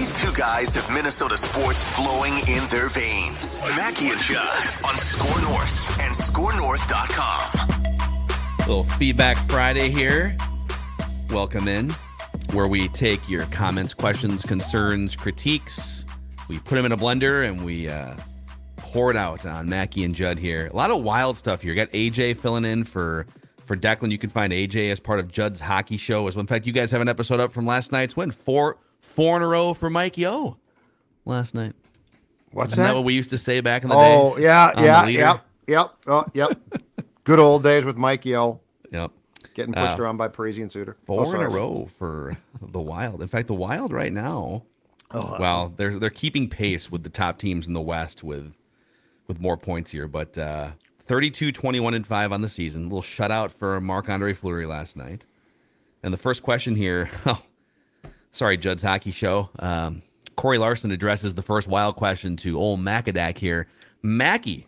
These two guys have Minnesota sports flowing in their veins. Mackey and Judd on SKOR North and SKORNorth.com. Little Feedback Friday here. Welcome in, where we take your comments, questions, concerns, critiques. We put them in a blender and we pour it out on Mackey and Judd here. A lot of wild stuff here. Got AJ filling in for Declan. You can find AJ as part of Judd's hockey show as well. In fact, you guys have an episode up from last night's win. Four in a row for Mikey O last night. Isn't that what we used to say back in the day? Oh, yep. Oh, yep. Good old days with Mikey O. Yep. Getting pushed around by Parisian Suitor. Four in a row for the Wild. In fact, the Wild right now, well, they're keeping pace with the top teams in the West with more points here, but 32-21-5 on the season. A little shutout for Marc-Andre Fleury last night. And the first question here, sorry, Judd's hockey show. Corey Larson addresses the first Wild question to old Macadac here. Mackey,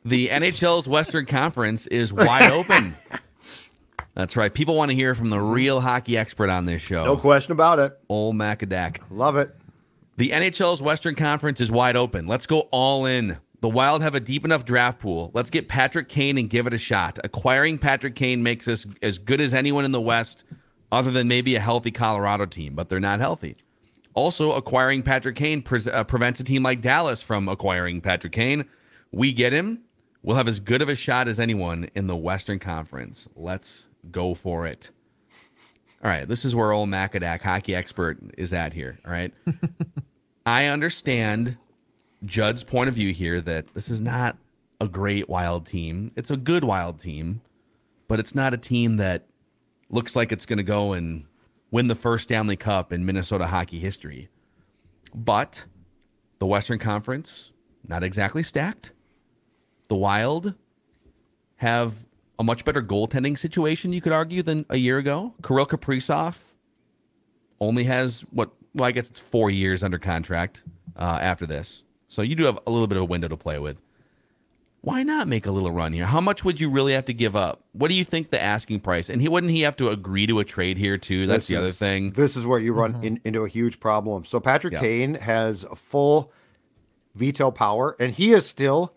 the NHL's Western Conference is wide open. That's right. People want to hear from the real hockey expert on this show. No question about it. Old Macadac. Love it. The NHL's Western Conference is wide open. Let's go all in. The Wild have a deep enough draft pool. Let's get Patrick Kane and give it a shot. Acquiring Patrick Kane makes us as good as anyone in the West, other than maybe a healthy Colorado team, but they're not healthy. Also, acquiring Patrick Kane prevents a team like Dallas from acquiring Patrick Kane. We get him. We'll have as good of a shot as anyone in the Western Conference. Let's go for it. All right, this is where old Macadac, hockey expert, is at here. All right. I understand Judd's point of view here that this is not a great Wild team. It's a good Wild team, but it's not a team that looks like it's going to go and win the first Stanley Cup in Minnesota hockey history. But the Western Conference, not exactly stacked. The Wild have a much better goaltending situation, you could argue, than a year ago. Kirill Kaprizov only has, I guess it's 4 years under contract after this. So you do have a little bit of a window to play with. Why not make a little run here? How much would you really have to give up? What do you think the asking price? And wouldn't he have to agree to a trade here too? That's the other thing. This is where you run into a huge problem. So Patrick Kane has a full veto power, and he is still,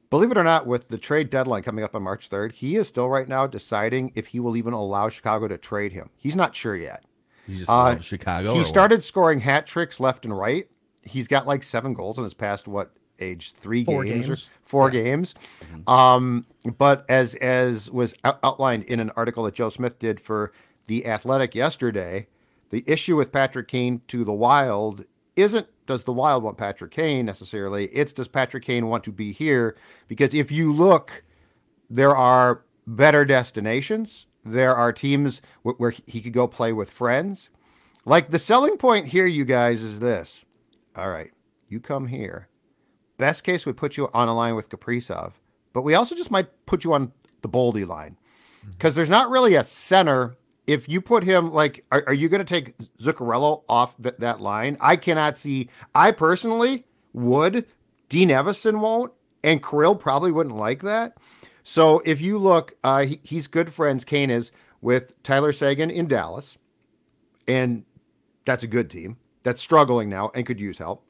believe it or not, with the trade deadline coming up on March 3rd, he is still right now deciding if he will even allow Chicago to trade him. He's not sure yet. He just loves Chicago. He started scoring hat tricks left and right. He's got like 7 goals in his past, age 3 games? 4 games. But as was outlined in an article that Joe Smith did for The Athletic yesterday, the issue with Patrick Kane to the Wild isn't does the Wild want Patrick Kane necessarily, it's does Patrick Kane want to be here? Because if you look, there are better destinations. There are teams where he could go play with friends. Like the selling point here, you guys, is this. All right, you come here. Best case, we put you on a line with Kaprizov, but we also just might put you on the Boldy line because there's not really a center. If you put him, are you going to take Zuccarello off that line? I cannot see. I personally would. Dean Evison won't, and Kirill probably wouldn't like that. So if you look, he's good friends, Kane is, with Tyler Seguin in Dallas, and that's a good team that's struggling now and could use help.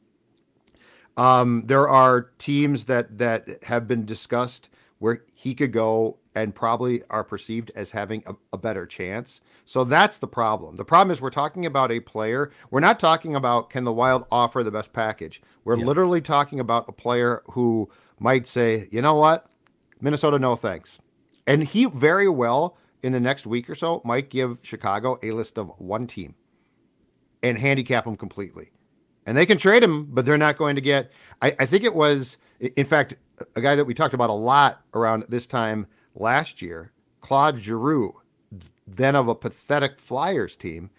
There are teams that have been discussed where he could go and probably are perceived as having a better chance. So that's the problem. The problem is we're talking about a player. We're not talking about can the Wild offer the best package. We're literally talking about a player who might say, you know what, Minnesota, no thanks. And he very well in the next week or so might give Chicago a list of 1 team and handicap him completely. And they can trade him, but they're not going to get, I think it was, in fact, a guy that we talked about a lot around this time last year, Claude Giroux, then of a pathetic Flyers team,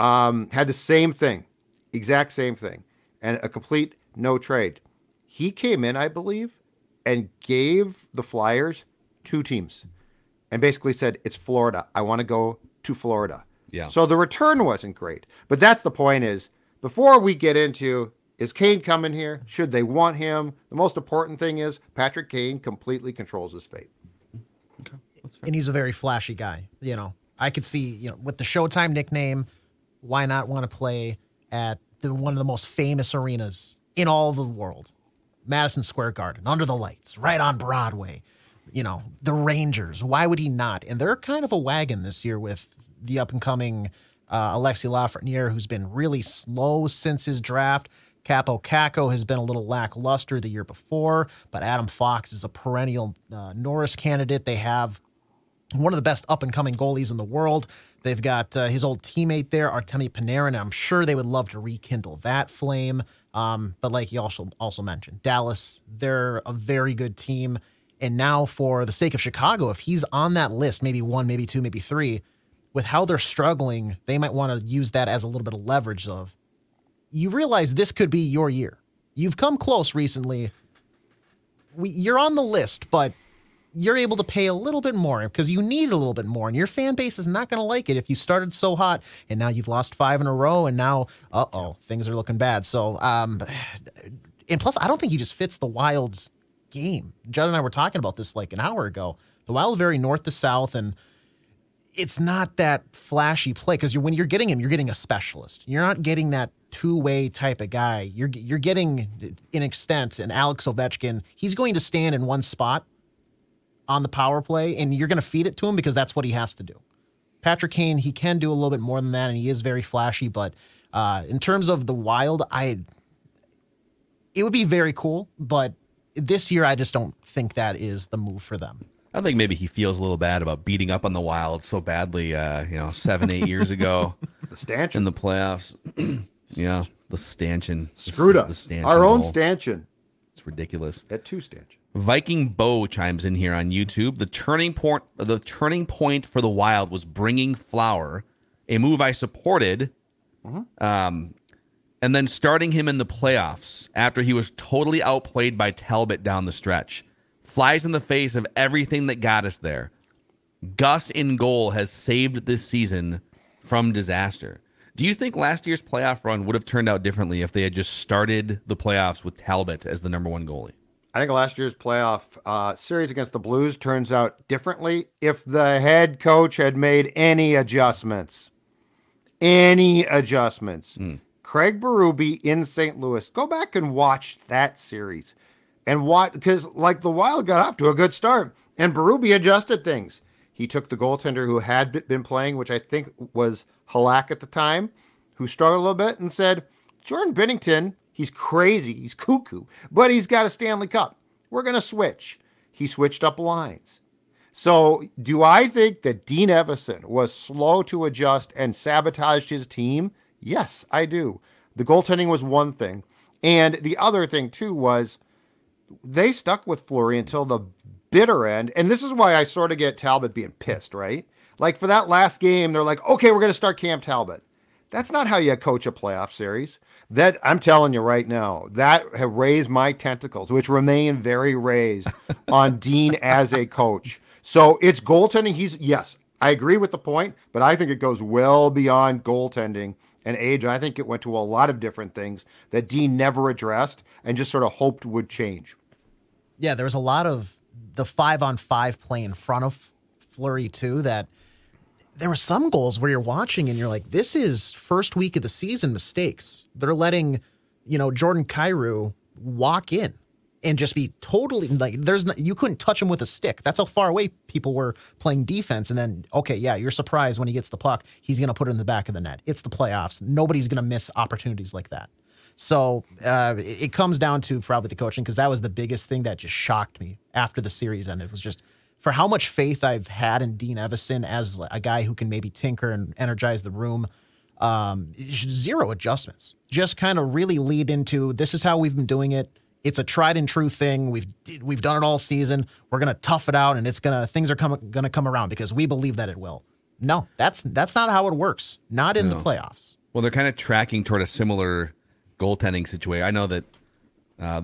had the same thing, exact same thing, and a complete no trade. He came in, I believe, and gave the Flyers 2 teams and basically said, it's Florida. I want to go to Florida. Yeah. So the return wasn't great. But that's the point is, before we get into, is Kane coming here? Should they want him? The most important thing is Patrick Kane completely controls his fate. Okay, that's fair. And he's a very flashy guy. You know, I could see, with the Showtime nickname, why not want to play at one of the most famous arenas in all of the world, Madison Square Garden, under the lights, right on Broadway. You know, the Rangers. Why would he not? And they're kind of a wagon this year with the up-and-coming Alexi Lafreniere, who's been really slow since his draft. Capo Caco has been a little lackluster the year before, but Adam Fox is a perennial Norris candidate. They have one of the best up-and-coming goalies in the world. They've got his old teammate there, Artemi Panarin, and I'm sure they would love to rekindle that flame. But like you also mentioned, Dallas, they're a very good team. And now for the sake of Chicago, if he's on that list, maybe 1, maybe 2, maybe 3, with how they're struggling, they might want to use that as a little bit of leverage of, you realize this could be your year. You've come close recently. You're on the list, but you're able to pay a little bit more because you need a little bit more, and your fan base is not going to like it if you started so hot and now you've lost 5 in a row, and now, things are looking bad. So, and plus, I don't think he just fits the Wild's game. Judd and I were talking about this like an hour ago. The Wild are very north to south, and it's not that flashy play because when you're getting him, you're getting a specialist. You're not getting that two-way type of guy. You're getting, in extent, an Alex Ovechkin. He's going to stand in one spot on the power play, and you're going to feed it to him because that's what he has to do. Patrick Kane, he can do a little bit more than that, and he is very flashy, but in terms of the Wild, it would be very cool, but this year I just don't think that is the move for them. I think maybe he feels a little bad about beating up on the Wild so badly, 7-8 years ago. The stanchion. In the playoffs. Yeah, the stanchion. Screwed us. The stanchion Our own goal. stanchion. It's ridiculous. At 2 stanchion. Viking Bo chimes in here on YouTube. The turning point for the Wild was bringing Flower, a move I supported, and then starting him in the playoffs after he was totally outplayed by Talbot down the stretch. Flies in the face of everything that got us there. Gus in goal has saved this season from disaster. Do you think last year's playoff run would have turned out differently if they had just started the playoffs with Talbot as the number 1 goalie? I think last year's playoff series against the Blues turns out differently if the head coach had made any adjustments. Craig Berube in St. Louis. Go back and watch that series. And what, because the Wild got off to a good start and Berube adjusted things. He took the goaltender who had been playing, which I think was Halak at the time, who struggled a little bit, and said, Jordan Binnington, he's crazy, he's cuckoo, but he's got a Stanley Cup. We're going to switch. He switched up lines. So do I think that Dean Evason was slow to adjust and sabotaged his team? Yes, I do. The goaltending was one thing. And the other thing, too, was they stuck with Fleury until the bitter end. And this is why I sort of get Talbot being pissed, right? Like for that last game, they're like, okay, we're going to start Cam Talbot. That's not how you coach a playoff series. That, I'm telling you right now, that have raised my tentacles, which remain very raised on Dean as a coach. So it's goaltending. Yes, I agree with the point, but I think it goes well beyond goaltending and age. I think it went to a lot of different things that Dean never addressed and just sort of hoped would change. Yeah, there was a lot of the 5-on-5 play in front of Fleury, too, that there were some goals where you're watching and you're like, this is first week of the season mistakes. They're letting, Jordan Kyrou walk in and just be totally you couldn't touch him with a stick. That's how far away people were playing defense. And then, okay, yeah, you're surprised when he gets the puck. He's going to put it in the back of the net. It's the playoffs. Nobody's going to miss opportunities like that. So it comes down to probably the coaching, because that was the biggest thing that just shocked me after the series ended. It was just for how much faith I've had in Dean Evason as a guy who can maybe tinker and energize the room. Zero adjustments. Just kind of really lead into, this is how we've been doing it. It's a tried and true thing. We've done it all season. We're gonna tough it out, and things are gonna come around because we believe that it will. No, that's not how it works. Not in the playoffs. Well, they're kind of tracking toward a similar goaltending situation. I know that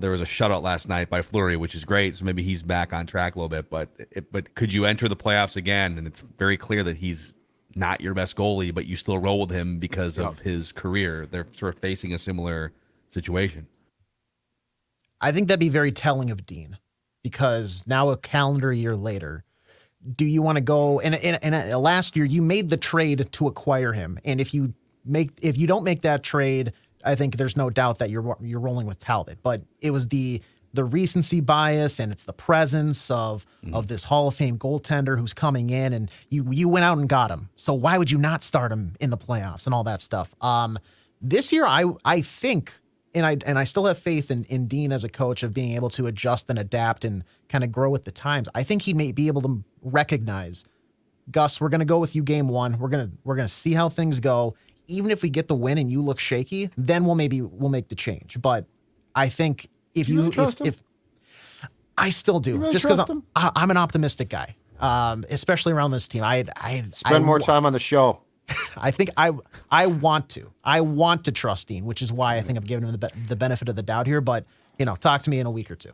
there was a shutout last night by Fleury, which is great. So maybe he's back on track a little bit. But could you enter the playoffs again? And it's very clear that he's not your best goalie, but you still roll with him because of his career. They're sort of facing a similar situation. I think that'd be very telling of Dean, because now a calendar year later, do you want to go? And last year you made the trade to acquire him, and if you don't make that trade, I think there's no doubt that you're rolling with Talbot, but it was the recency bias, and it's the presence of this Hall of Fame goaltender who's coming in, and you went out and got him. So why would you not start him in the playoffs and all that stuff? This year, I think, and I still have faith in Dean as a coach of being able to adjust and adapt and kind of grow with the times. I think he may be able to recognize, Gus, we're going to go with you game one. We're gonna see how things go. Even if we get the win and you look shaky, then we'll make the change. But I think if I still do, really, just because I'm an optimistic guy, especially around this team. I spend more time on the show. I think I want to trust Dean, which is why I think I'm giving him the benefit of the doubt here. But talk to me in a week or two.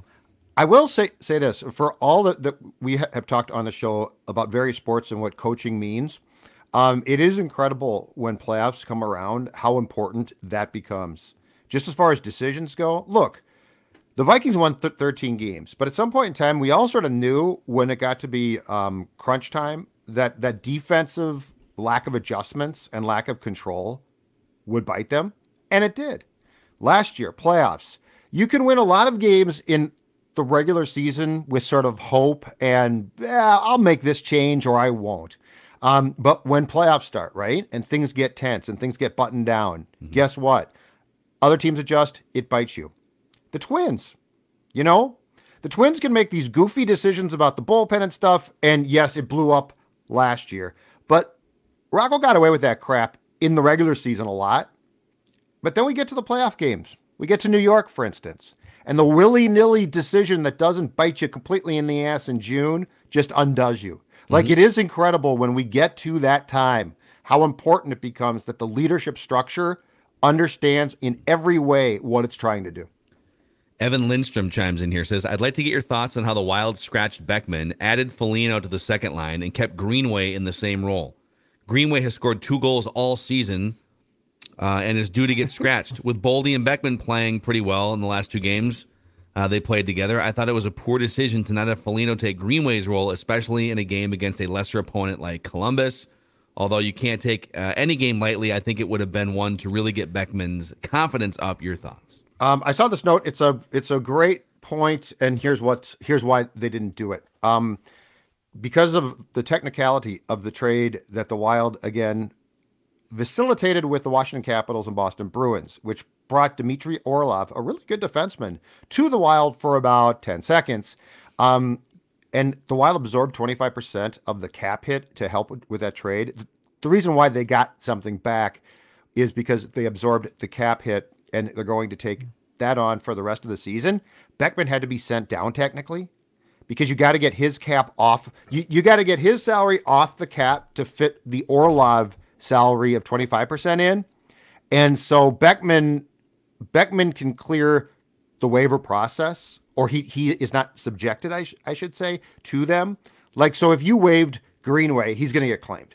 I will say this for all that we have talked on the show about various sports and what coaching means. It is incredible when playoffs come around how important that becomes. Just as far as decisions go, look. The Vikings won 13 games, but at some point in time, we all sort of knew when it got to be crunch time that defensive lack of adjustments and lack of control would bite them, and it did. Last year, playoffs, you can win a lot of games in the regular season with sort of hope and, I'll make this change or I won't. But when playoffs start, right, and things get tense and things get buttoned down, guess what? Other teams adjust, it bites you. The Twins, the Twins can make these goofy decisions about the bullpen and stuff. And yes, it blew up last year, but Rocco got away with that crap in the regular season a lot. But then we get to the playoff games. We get to New York, for instance, and the willy-nilly decision that doesn't bite you completely in the ass in June just undoes you. Like, it is incredible when we get to that time, how important it becomes that the leadership structure understands in every way what it's trying to do. Evan Lindstrom chimes in here, says, I'd like to get your thoughts on how the Wild scratched Beckman, added Foligno to the second line, and kept Greenway in the same role. Greenway has scored 2 goals all season and is due to get scratched. With Boldy and Beckman playing pretty well in the last 2 games they played together, I thought it was a poor decision to not have Foligno take Greenway's role, especially in a game against a lesser opponent like Columbus. Although you can't take any game lightly, I think it would have been one to really get Beckman's confidence up. Your thoughts? I saw this note. It's a great point, and here's why they didn't do it. Because of the technicality of the trade that the Wild again facilitated with the Washington Capitals and Boston Bruins, which brought Dmitry Orlov, a really good defenseman, to the Wild for about 10 seconds. And the Wild absorbed 25% of the cap hit to help with that trade. The reason why they got something back is because they absorbed the cap hit, and they're going to take that on for the rest of the season. Beckman had to be sent down technically because you got to get his cap off. You got to get his salary off the cap to fit the Orlov salary of 25% in. And so Beckman can clear the waiver process, or he is not subjected, I should say, to them. Like, so if you waived Greenway, he's going to get claimed.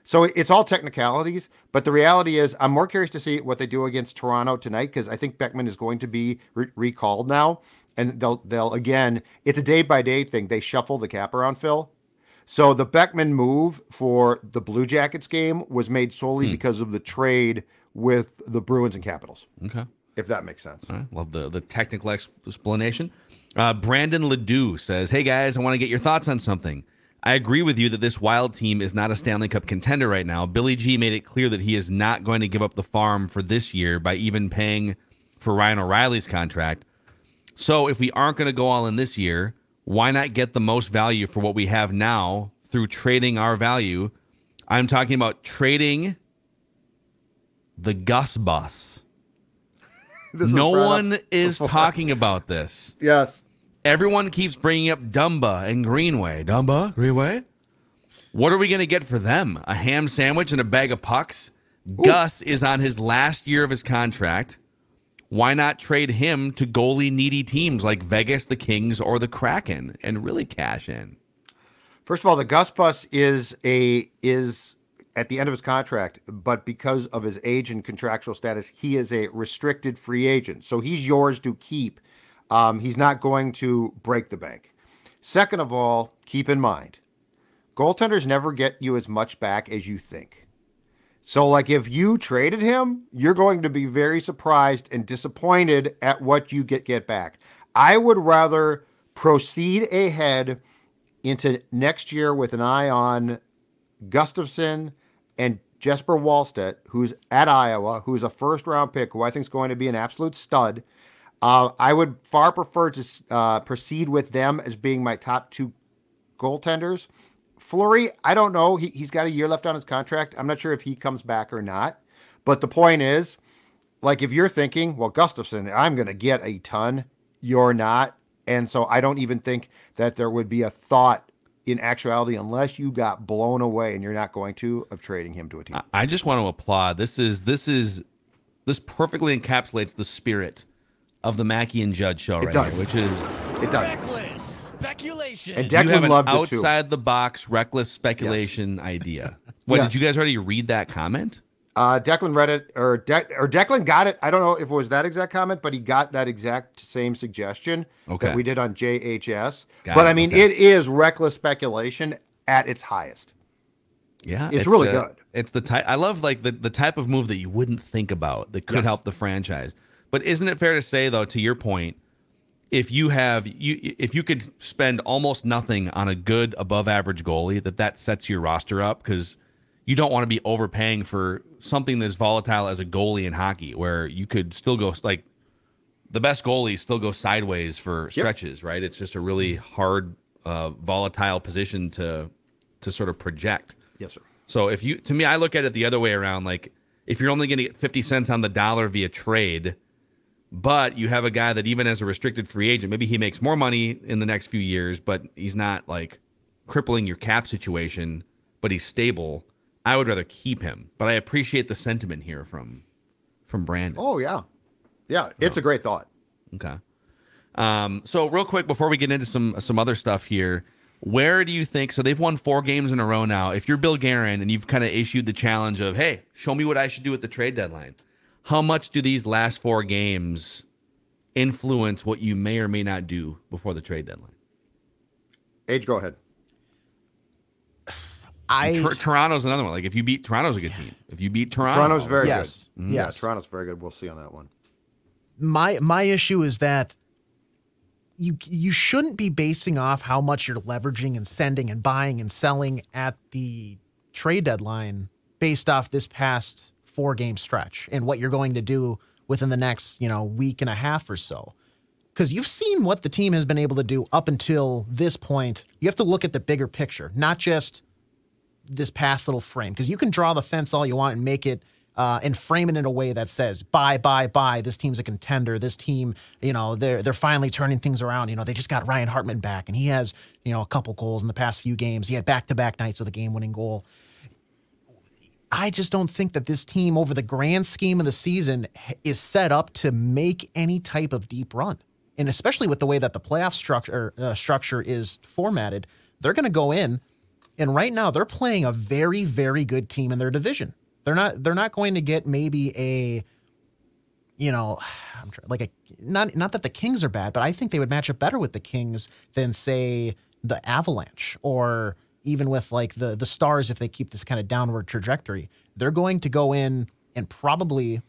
So it's all technicalities, but the reality is I'm more curious to see what they do against Toronto tonight, because I think Beckman is going to be recalled now, and they'll again, it's a day-by-day thing. They shuffle the cap around, Phil. So the Beckman move for the Blue Jackets game was made solely because of the trade with the Bruins and Capitals. Okay. If that makes sense. All right. Love the technical explanation. Brandon Ledoux says, hey guys, I want to get your thoughts on something. I agree with you that this Wild team is not a Stanley Cup contender right now. Billy G made it clear that he is not going to give up the farm for this year by even paying for Ryan O'Reilly's contract. So if we aren't going to go all in this year, why not get the most value for what we have now through trading our value? I'm talking about trading the Gus Bus. No one is talking about this. Yes. Everyone keeps bringing up Dumba and Greenway. Dumba, Greenway? What are we going to get for them? A ham sandwich and a bag of pucks? Ooh. Gus is on his last year of his contract. Why not trade him to goalie-needy teams like Vegas, the Kings, or the Kraken and really cash in? First of all, the Gus Bus is at the end of his contract, but because of his age and contractual status, he is a restricted free agent. So he's yours to keep. He's not going to break the bank. Second of all, keep in mind, goaltenders never get you as much back as you think. So, like, if you traded him, you're going to be very surprised and disappointed at what you get back. I would rather proceed ahead into next year with an eye on Gustafson and Jesper Wallstedt, who's at Iowa, who's a first-round pick, who I think is going to be an absolute stud. I would far prefer to proceed with them as being my top two goaltenders. Fleury, I don't know. He's got a year left on his contract. I'm not sure if he comes back or not. But the point is, like, if you're thinking, well, Gustafson, I'm going to get a ton, you're not. And so I don't even think that there would be a thought in actuality, unless you got blown away, and you're not going to, of trading him to a team. I just want to applaud. This perfectly encapsulates the spirit of the Mackey and Judd show here, which is it does. Reckless speculation. And Declan you have an loved outside the box reckless speculation idea. What, did you guys already read that comment? Declan read it, or Declan got it. I don't know if it was that exact comment, but he got that exact same suggestion that we did on JHS. I mean, it is reckless speculation at its highest. Yeah, it's really good. It's the type. I love, like, the type of move that you wouldn't think about that could help the franchise. But isn't it fair to say, though, to your point, if you could spend almost nothing on a good above average goalie, that sets your roster up, because you don't want to be overpaying for something that's volatile as a goalie in hockey, where you could still go, like, the best goalies still go sideways for stretches, right? It's just a really hard, volatile position to sort of project. Yes, sir. So to me, I look at it the other way around. Like, if you're only going to get 50 cents on the dollar via trade, but you have a guy that, even as a restricted free agent, maybe he makes more money in the next few years, but he's not, like, crippling your cap situation, but he's stable, I would rather keep him. But I appreciate the sentiment here from Brandon. Oh, yeah. Yeah, it's a great thought. Okay. So real quick, before we get into some other stuff here, where do you think, so they've won 4 games in a row now. If you're Bill Guerin and you've kind of issued the challenge of, hey, show me what I should do at the trade deadline, how much do these last 4 games influence what you may or may not do before the trade deadline? Age, go ahead. Toronto's another one. Like, if you beat Toronto's a good team. If you beat Toronto's very good. Mm-hmm. Yes, Toronto's very good. We'll see on that one. My issue is that you shouldn't be basing off how much you're leveraging and sending and buying and selling at the trade deadline based off this past 4-game stretch and what you're going to do within the next, week and a half or so. Because you've seen what the team has been able to do up until this point. You have to look at the bigger picture, not just this past little frame. Because you can draw the fence all you want and make it and frame it in a way that says, buy. This team's a contender. This team, they're finally turning things around. They just got Ryan Hartman back, and he has, a couple goals in the past few games. He had back-to-back nights with a game-winning goal. I just don't think that this team, over the grand scheme of the season, is set up to make any type of deep run. And especially with the way that the playoff structure is formatted, they're going to go in, and right now they're playing a very, very good team in their division. They're not going to get maybe not that the Kings are bad, but I think they would match up better with the Kings than, say, the Avalanche, or even with, like, the Stars, if they keep this kind of downward trajectory. They're going to go in and probably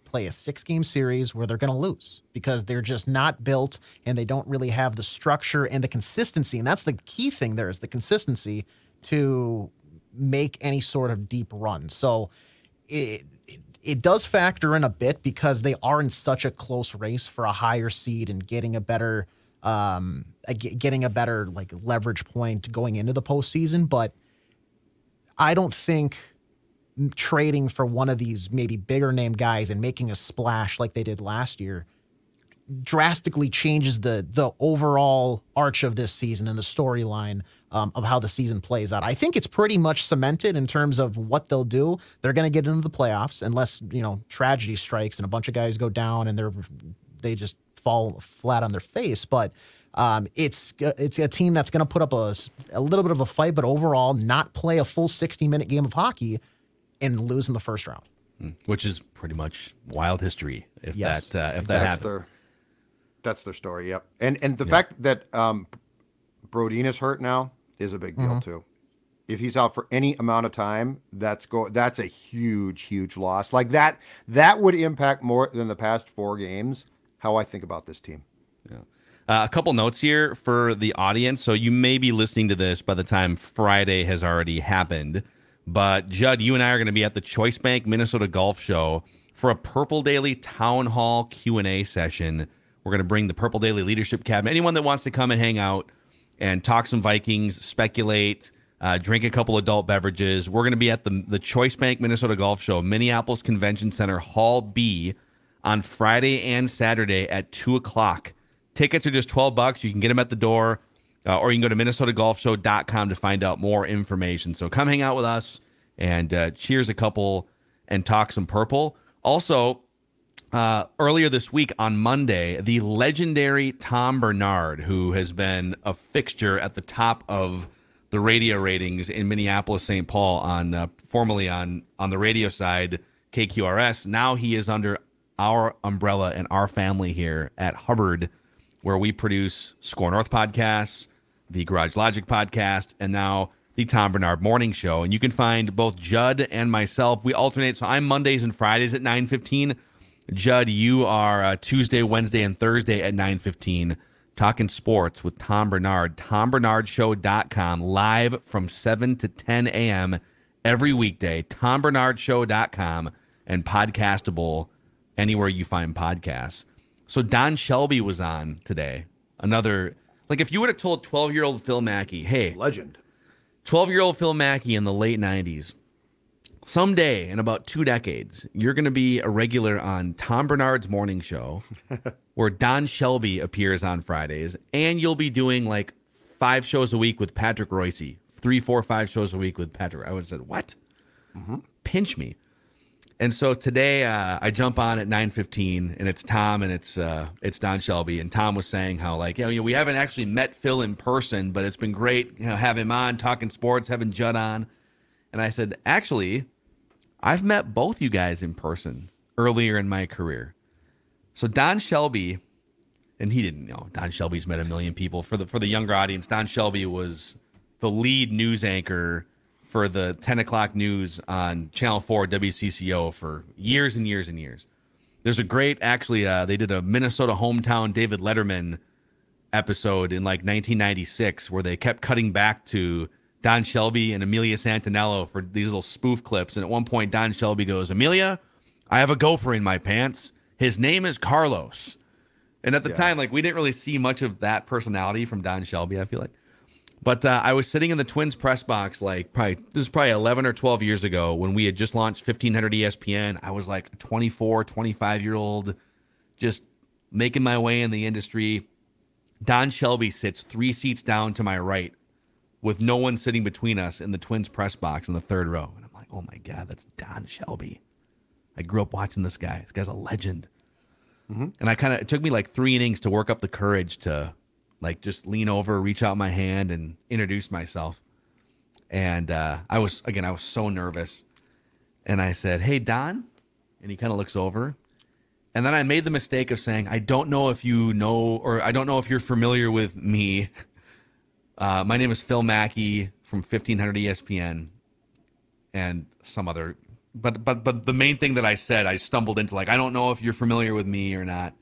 play a 6-game series where they're going to lose because they're just not built, and they don't really have the structure and the consistency. And that's the key thing there, is the consistency to make any sort of deep run. So it does factor in a bit because they are in such a close race for a higher seed and getting a better like leverage point going into the postseason. But I don't think trading for one of these maybe bigger name guys and making a splash like they did last year drastically changes the overall arch of this season and the storyline of how the season plays out. I think it's pretty much cemented in terms of what they'll do. They're going to get into the playoffs unless, tragedy strikes and a bunch of guys go down and they just fall flat on their face. But it's a team that's going to put up a little bit of a fight, but overall not play a full 60-minute game of hockey and lose in the first round. Which is pretty much Wild history if Yes, that happens. That's their story, yep. And the fact that Brodin is hurt now is a big deal too. if he's out for any amount of time, that's a huge loss. Like that would impact more than the past 4 games how I think about this team. Yeah. A couple notes here for the audience. So you may be listening to this by the time Friday has already happened. But Judd, you and I are going to be at the Choice Bank Minnesota Golf Show for a Purple Daily Town Hall Q&A session. We're going to bring the Purple Daily Leadership Cabinet. Anyone that wants to come and hang out and talk some Vikings, speculate, drink a couple adult beverages. We're going to be at the Choice Bank Minnesota Golf Show, Minneapolis Convention Center, Hall B, on Friday and Saturday at 2 o'clock. Tickets are just $12. You can get them at the door, or you can go to minnesotagolfshow.com to find out more information. So come hang out with us and cheers a couple and talk some Purple. Also, earlier this week on Monday, the legendary Tom Bernard, who has been a fixture at the top of the radio ratings in Minneapolis, St. Paul, on formerly on the radio side, KQRS. Now he is under our umbrella and our family here at Hubbard, where we produce SKOR North podcasts, the Garage Logic podcast, and now the Tom Bernard Morning Show. And you can find both Judd and myself. We alternate. So I'm Mondays and Fridays at 9:15. Judd, you are Tuesday, Wednesday, and Thursday at 9:15. Talking sports with Tom Bernard. TomBernardShow.com, live from 7 to 10 a.m. every weekday. TomBernardShow.com, and podcastable anywhere you find podcasts. So Don Shelby was on today. Another, like if you would have told 12-year-old Phil Mackey, hey, Legend. 12-year-old Phil Mackey in the late 90s, someday in about 2 decades, you're going to be a regular on Tom Bernard's Morning Show, where Don Shelby appears on Fridays, and you'll be doing like 5 shows a week with Patrick Royce, 3, 4, 5 shows a week with Patrick. I would have said, what? Pinch me. And so today I jump on at 9:15, and it's Tom and it's Don Shelby. And Tom was saying how, like, you know, we haven't actually met Phil in person, but it's been great, you know, have him on, talking sports, having Judd on. And I said, actually, I've met both you guys in person earlier in my career. So Don Shelby, and he didn't know, Don Shelby's met a million people. For the younger audience, Don Shelby was the lead news anchor for the 10 o'clock news on Channel 4 WCCO for years and years and years. There's a great, actually, they did a Minnesota hometown David Letterman episode in like 1996 where they kept cutting back to Don Shelby and Amelia Santinello for these little spoof clips. And at one point, Don Shelby goes, Amelia, I have a gopher in my pants. His name is Carlos. And at the time, like, we didn't really see much of that personality from Don Shelby, I feel like. But I was sitting in the Twins press box, like, this is probably 11 or 12 years ago when we had just launched 1500 ESPN. I was like a 24, 25-year-old, just making my way in the industry. Don Shelby sits 3 seats down to my right with no one sitting between us in the Twins press box in the 3rd row. And I'm like, oh, my God, that's Don Shelby. I grew up watching this guy. This guy's a legend. And it took me like 3 innings to work up the courage to, like, just lean over, reach out my hand, and introduce myself. And I was so nervous. And I said, hey, Don. And he kind of looks over. And then I made the mistake of saying, I don't know if you know, or I don't know if you're familiar with me. My name is Phil Mackey from 1500 ESPN and some other. But the main thing that I said, I stumbled into, like, I don't know if you're familiar with me or not.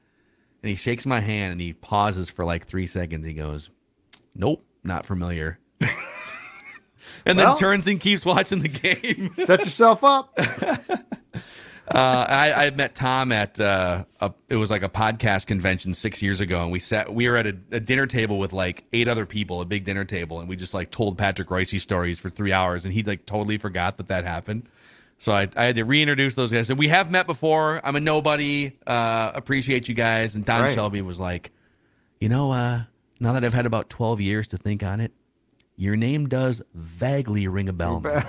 And he shakes my hand and he pauses for like 3 seconds. He goes, nope, not familiar. And then turns and keeps watching the game. Set yourself up. I met Tom at it was like a podcast convention 6 years ago, and we were at a dinner table with like 8 other people, a big dinner table, and we just like told Patrick Royce stories for 3 hours, and he like totally forgot that happened. So I had to reintroduce those guys. And we have met before. I'm a nobody. Appreciate you guys. And Don Shelby was like, you know, now that I've had about 12 years to think on it, your name does vaguely ring a bell now.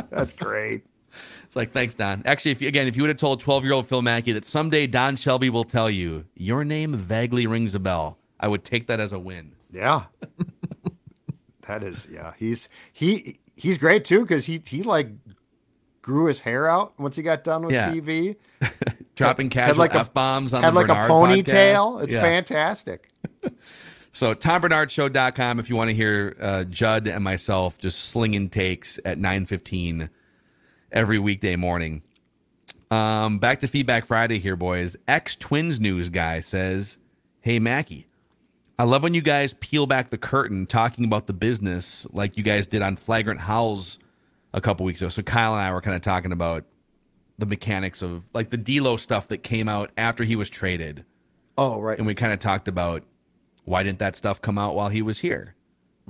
That's great. It's like, thanks, Don. Actually, if you would have told 12-year-old Phil Mackey that someday Don Shelby will tell you, your name vaguely rings a bell, I would take that as a win. Yeah. That is, yeah. He's great too, because he like grew his hair out once he got done with TV. Dropping casual F-bombs on the Bernard podcast. Had like a ponytail. It's fantastic. So TomBernardShow.com if you want to hear Judd and myself just slinging takes at 9:15 every weekday morning. Back to Feedback Friday here, boys. Ex-Twins news guy says, hey, Mackey, I love when you guys peel back the curtain talking about the business like you guys did on Flagrant Howls a couple weeks ago. So Kyle and I were kind of talking about the mechanics of like the D'Lo stuff that came out after he was traded. Oh, right. And we kind of talked about why didn't that stuff come out while he was here?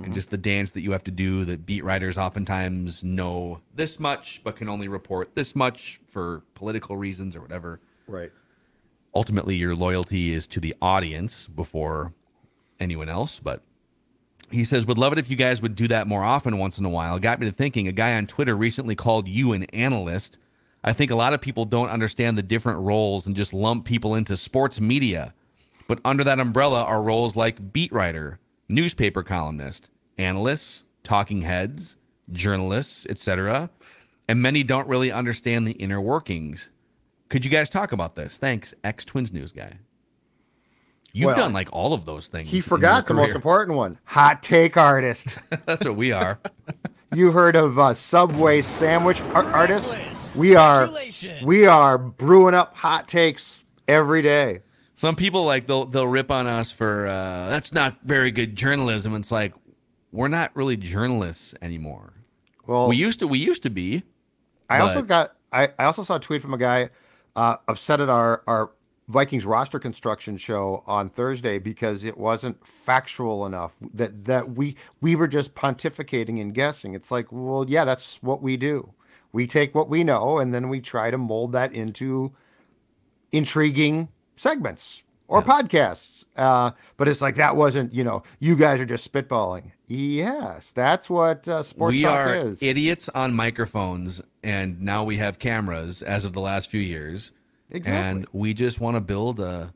And just the dance that you have to do that beat writers oftentimes know this much, but can only report this much for political reasons or whatever. Right. Ultimately, your loyalty is to the audience before anyone else. But he says, would love it if you guys would do that more often once in a while. Got me to thinking, a guy on Twitter recently called you an analyst. I think a lot of people don't understand the different roles and just lump people into sports media. But under that umbrella are roles like beat writer, newspaper columnist, analysts, talking heads, journalists, etc. And many don't really understand the inner workings. Could you guys talk about this? Thanks, ex-Twins news guy. You've done like all of those things. He forgot the most important one. Hot take artist. That's what we are. You heard of Subway sandwich artists? We are brewing up hot takes every day. Some people like they'll rip on us for that's not very good journalism. It's like we're not really journalists anymore. Well, we used to be. I also saw a tweet from a guy upset at our Vikings roster construction show on Thursday because it wasn't factual enough, that we were just pontificating and guessing. It's like, well, yeah, that's what we do. We take what we know and then we try to mold that into intriguing segments or podcasts. But it's like, that wasn't, you guys are just spitballing. Yes, that's what sports talk is. We are idiots on microphones, and now we have cameras as of the last few years. Exactly. And we just want to build a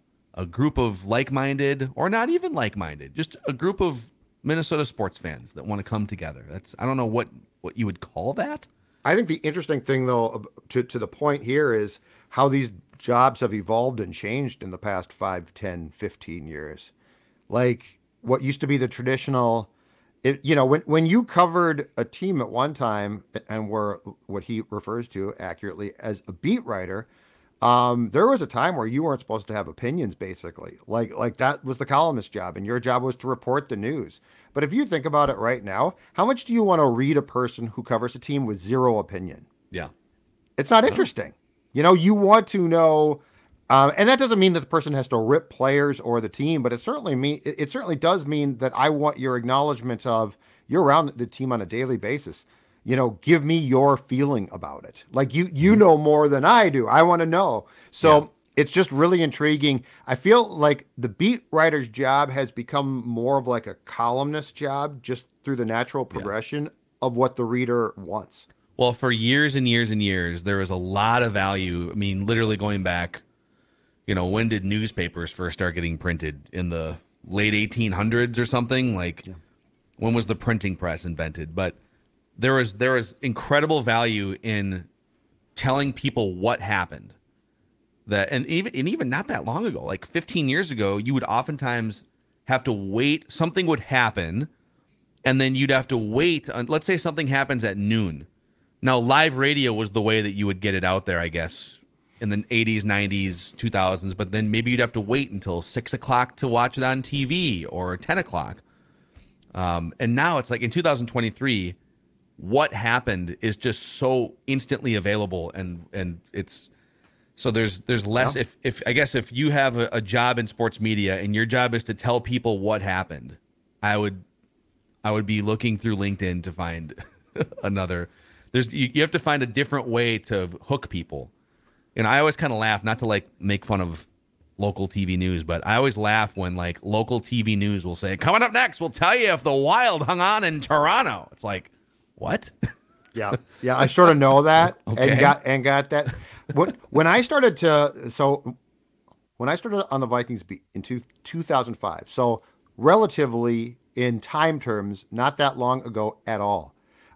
group of like-minded, or not even like-minded, just a group of Minnesota sports fans that want to come together. I don't know what you would call that. I think the interesting thing, though, to the point here is how these jobs have evolved and changed in the past 5, 10, 15 years. Like what used to be the traditional, when you covered a team at one time and were what he refers to accurately as a beat writer, there was a time where you weren't supposed to have opinions, basically. Like that was the columnist's job, and your job was to report the news. But if you think about it right now, how much do you want to read a person who covers a team with zero opinion? Yeah. It's not interesting. You want to know, and that doesn't mean that the person has to rip players or the team, but it certainly does mean that I want your acknowledgement of you're around the team on a daily basis. Give me your feeling about it. Like you know more than I do. I want to know. So it's just really intriguing. I feel like the beat writer's job has become more of like a columnist job, just through the natural progression of what the reader wants. Well, for years and years and years, there was a lot of value. I mean, literally going back, when did newspapers first start getting printed? In the late 1800s or something? When was the printing press invented? But there was incredible value in telling people what happened. And even not that long ago, like 15 years ago, you would oftentimes have to wait. Something would happen, and then you'd have to wait. Let's say something happens at noon. Now, live radio was the way that you would get it out there, I guess, in the 80s, 90s, 2000s. But then maybe you'd have to wait until 6 o'clock to watch it on TV or 10 o'clock. And now it's like in 2023, what happened is just so instantly available. And it's so there's less. If I guess if you have a job in sports media and your job is to tell people what happened, I would be looking through LinkedIn to find another. You have to find a different way to hook people. And I always kind of laugh, not to like make fun of local TV news, but I always laugh when like local TV news will say, coming up next, we'll tell you if the Wild hung on in Toronto. It's like, what? Yeah. I sort of know that and got that. When I started on the Vikings beat in 2005, so relatively in time terms, not that long ago at all.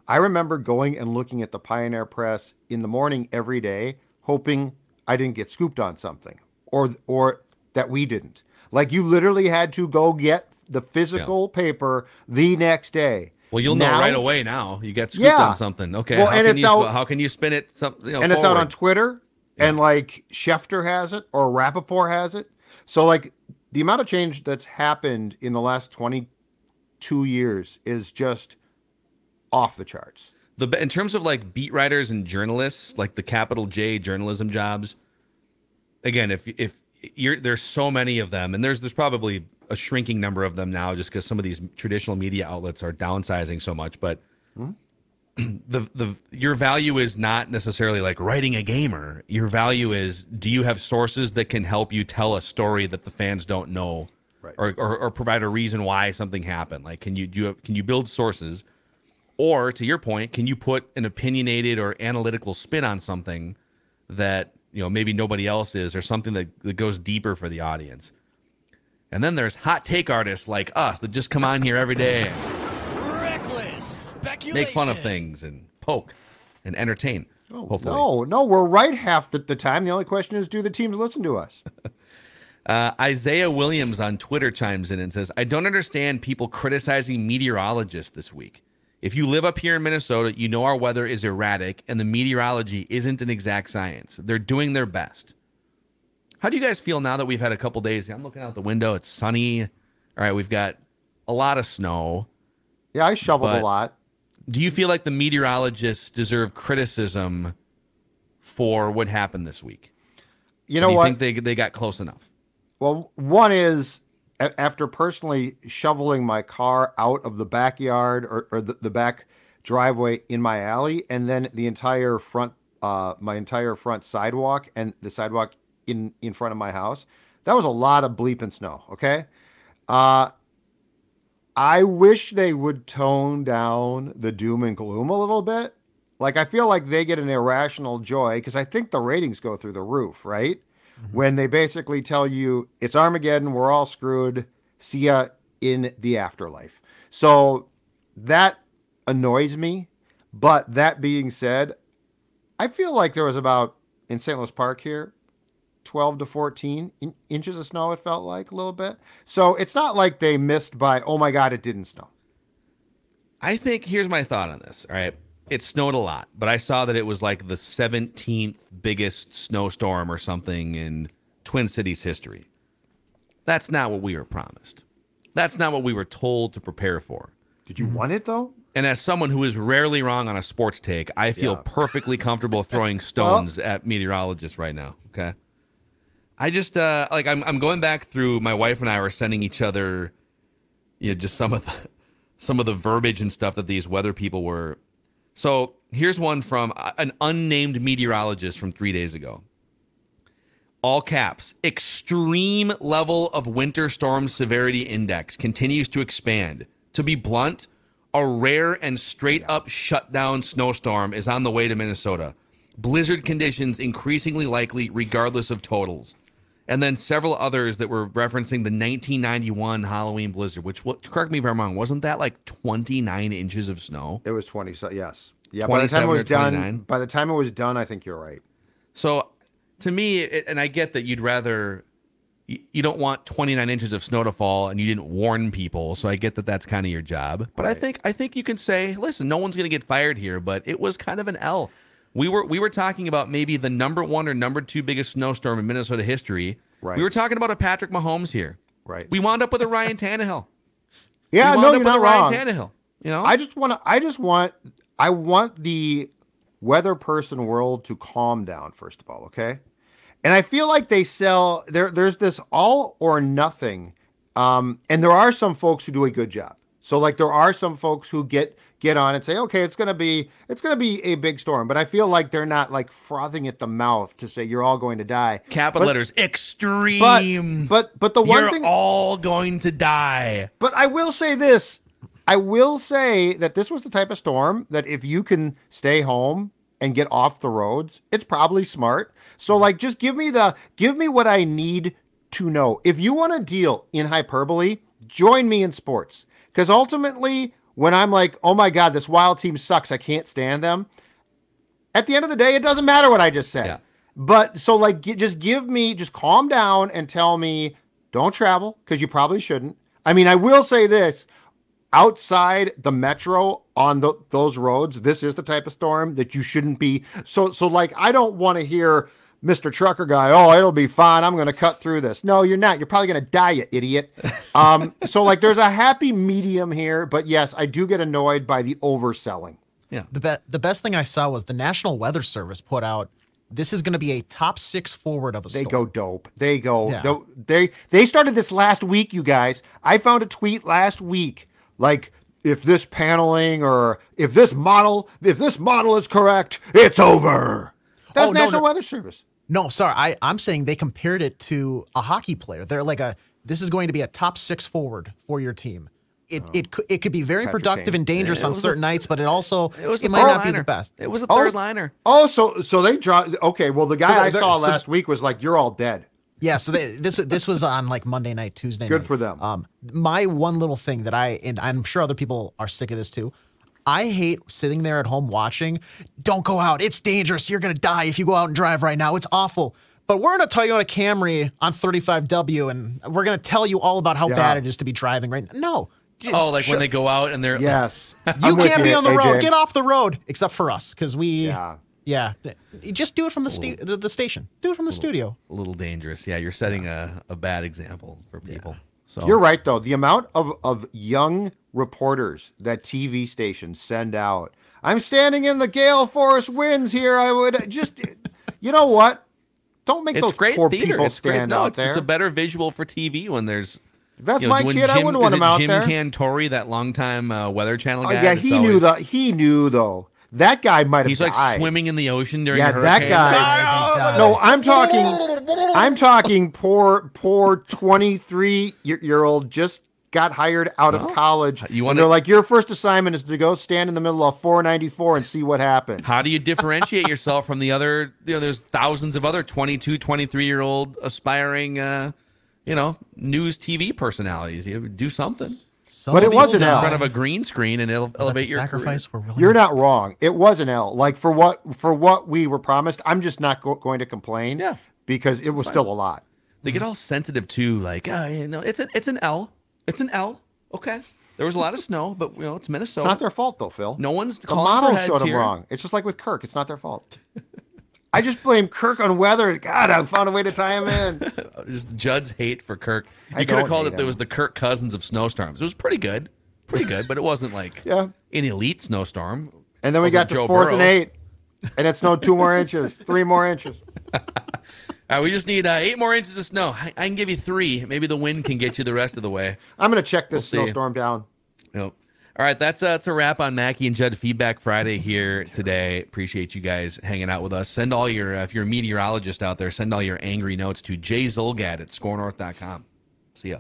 I remember going and looking at the Pioneer Press in the morning every day, hoping I didn't get scooped on something or that we didn't. Like you literally had to go get the physical paper the next day. Well, you'll know right away now. You got scooped on something. Okay, well, how can you spin it? And it's out on Twitter, and like Schefter has it or Rappaport has it. So like the amount of change that's happened in the last 22 years is just off the charts. In terms of like beat writers and journalists, like the capital J journalism jobs, again, if there's so many of them, and there's probably a shrinking number of them now just because some of these traditional media outlets are downsizing so much, but your value is not necessarily like writing a gamer. Your value is, do you have sources that can help you tell a story that the fans don't know, right, or provide a reason why something happened? Like, can you build sources, or to your point, can you put an opinionated or analytical spin on something that maybe nobody else is, or something that goes deeper for the audience? And then there's hot take artists like us that just come on here every day, Reckless speculation, make fun of things and poke and entertain. Oh, hopefully. No, we're right half the time. The only question is, do the teams listen to us? Isaiah Williams on Twitter chimes in and says, I don't understand people criticizing meteorologists this week. If you live up here in Minnesota, you know our weather is erratic and the meteorology isn't an exact science. They're doing their best. How do you guys feel now that we've had a couple days? I'm looking out the window. It's sunny. All right, we've got a lot of snow. Yeah, I shoveled a lot. Do you feel like the meteorologists deserve criticism for what happened this week? You know what? Do you think they got close enough? Well, one is, after personally shoveling my car out of the backyard or the back driveway in my alley, and then the entire front, my entire front sidewalk and the sidewalk in front of my house, that was a lot of bleeping snow. Okay. I wish they would tone down the doom and gloom a little bit. Like, I feel like they get an irrational joy because I think the ratings go through the roof, right? Mm-hmm. When they basically tell you it's Armageddon, we're all screwed, see ya in the afterlife. So that annoys me. But that being said, I feel like there was about, in St. Louis Park here, 12 to 14 inches of snow, it felt like a little bit. So it's not like they missed by, oh my God, it didn't snow. I think, here's my thought on this. All right. It snowed a lot, but I saw that it was like the 17th biggest snowstorm or something in Twin Cities history. That's not what we were promised. That's not what we were told to prepare for. Did you want it though? And as someone who is rarely wrong on a sports take, I feel perfectly comfortable throwing stones at meteorologists right now. Okay. I just I'm going back through, my wife and I were sending each other just some of the verbiage and stuff that these weather people were. So here's one from an unnamed meteorologist from 3 days ago. All caps, extreme level of winter storm severity index continues to expand. To be blunt, a rare and straight up shutdown snowstorm is on the way to Minnesota. Blizzard conditions increasingly likely regardless of totals. And then several others that were referencing the 1991 Halloween blizzard, which, correct me if I'm wrong, wasn't that like 29 inches of snow? It was 20. Yes. Yeah. By the time it was done, I think you're right. So to me, and I get that you don't want 29 inches of snow to fall and you didn't warn people. So I get that that's kind of your job. But right. I think you can say, listen, no one's going to get fired here, but it was kind of an L. We were talking about maybe the number 1 or number 2 biggest snowstorm in Minnesota history. Right. We were talking about a Patrick Mahomes here. Right. We wound up with a Ryan Tannehill. Yeah, no, you're not wrong. Ryan Tannehill. I want the weather person world to calm down, first of all, okay? And I feel like they sell there's this all or nothing. And there are some folks who do a good job. So like there are some folks who get on and say, okay, it's gonna be a big storm. But I feel like they're not like frothing at the mouth to say you're all going to die. Capital letters, extreme. But the one you're thing, all going to die. But I will say this. I will say that this was the type of storm that if you can stay home and get off the roads, it's probably smart. So like just give me what I need to know. If you want to deal in hyperbole, join me in sports. Because ultimately, when I'm like, oh my God, this Wild team sucks, I can't stand them. At the end of the day, it doesn't matter what I just said. Yeah. But so like, just calm down and tell me, don't travel because you probably shouldn't. I mean, I will say this. Outside the metro on those roads, this is the type of storm that you shouldn't be. So like, I don't want to hear Mr. Trucker guy, oh, it'll be fine, I'm going to cut through this. No, you're not. You're probably going to die, you idiot. So like, there's a happy medium here, but yes, I do get annoyed by the overselling. Yeah. The best thing I saw was the National Weather Service put out, this is going to be a top 6 forward of a storm. They go dope. They go. Yeah. They started this last week, you guys. I found a tweet last week. Like, if this paneling or if this model is correct, it's over. That's National Weather Service. No, sorry. I'm saying they compared it to a hockey player. They're like this is going to be a top 6 forward for your team. It could be very productive and dangerous on certain nights, but it might not be the best. It was a third liner. Oh, so they dropped. Okay, well, the guy I saw last week was like, "You're all dead." Yeah, so this was on like Monday night, Tuesday night. Good for them. My one little thing that and I'm sure other people are sick of this too. I hate sitting there at home watching. Don't go out. It's dangerous. You're going to die if you go out and drive right now. It's awful. But we're in a Toyota Camry on 35W, and we're going to tell you all about how bad it is to be driving right now. No. Oh, like when they go out and they're... Yes. You can't be on the road. Get off the road, except for us, because we... Yeah. You just do it from the station. Do it from the studio. A little dangerous. Yeah, you're setting a bad example for people. Yeah. So you're right, though. The amount of young reporters that TV stations send out. I'm standing in the gale force winds here. I would just... You know what? Don't make those poor people stand out there. It's a better visual for TV when there's... If that's my kid, I wouldn't want him out there. Jim Cantori, that longtime Weather Channel guy? Yeah, he knew, though. That guy might have He's died. Like swimming in the ocean during a hurricane. That guy. No, I'm talking poor 23-year-old just got hired out of college. They're like, your first assignment is to go stand in the middle of 494 and see what happens. How do you differentiate yourself from the other, there's thousands of other 22, 23-year-old aspiring, news TV personalities. You do something. But it was an L. In front of a green screen and it'll elevate your sacrifice career. You're not wrong. It was an L. Like for what we were promised, I'm just not going to complain. Yeah. Because it was still a lot. They get all sensitive too, like, it's an L. It's an L. Okay. There was a lot of snow, but it's Minnesota. It's not their fault though, Phil. No one's the calling model for heads showed them wrong. It's just like with Kirk. It's not their fault. I just blame Kirk on weather. God, I found a way to tie him in. Just Judd's hate for Kirk. You could have called it. There was the Kirk Cousins of snowstorms. It was pretty good, but it wasn't like an elite snowstorm. And then we got to 4th and 8, and it snowed 2 more inches, 3 more inches. We just need 8 more inches of snow. I can give you 3. Maybe the wind can get you the rest of the way. I'm going to check this snowstorm down. Yep. All right, that's a wrap on Mackey and Judd Feedback Friday here today. Appreciate you guys hanging out with us. Send all your, if you're a meteorologist out there, send all your angry notes to jzolgad@skornorth.com. See ya.